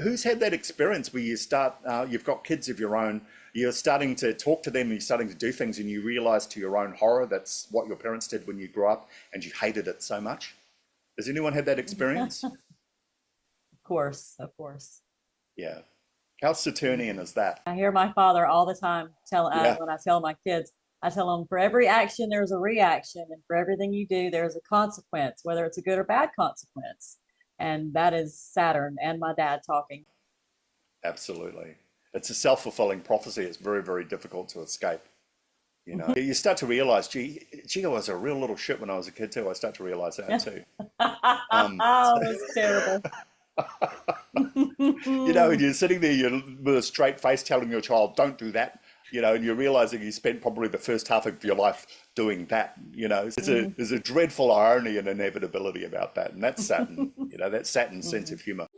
who's had that experience where you start, you've got kids of your own, you're starting to talk to them, you're starting to do things, and you realize to your own horror that's what your parents did when you grew up and you hated it so much? Has anyone had that experience? Of course, of course. Yeah. How Saturnian is that? I hear my father all the time tell Yeah, when I tell my kids, I tell them for every action there's a reaction, and for everything you do there's a consequence, whether it's a good or bad consequence. And that is Saturn and my dad talking. absolutely. It's a self-fulfilling prophecy. It's very, very difficult to escape. You know, you start to realize, gee, I was a real little shit when I was a kid too. I start to realize that too. Oh, that's terrible. You know, and you're sitting there you're, with a straight face telling your child, don't do that, you know, and you're realizing you spent probably the first half of your life doing that, you know. There's a dreadful irony and inevitability about that. And that's Saturn, you know, that's Saturn's sense of humor.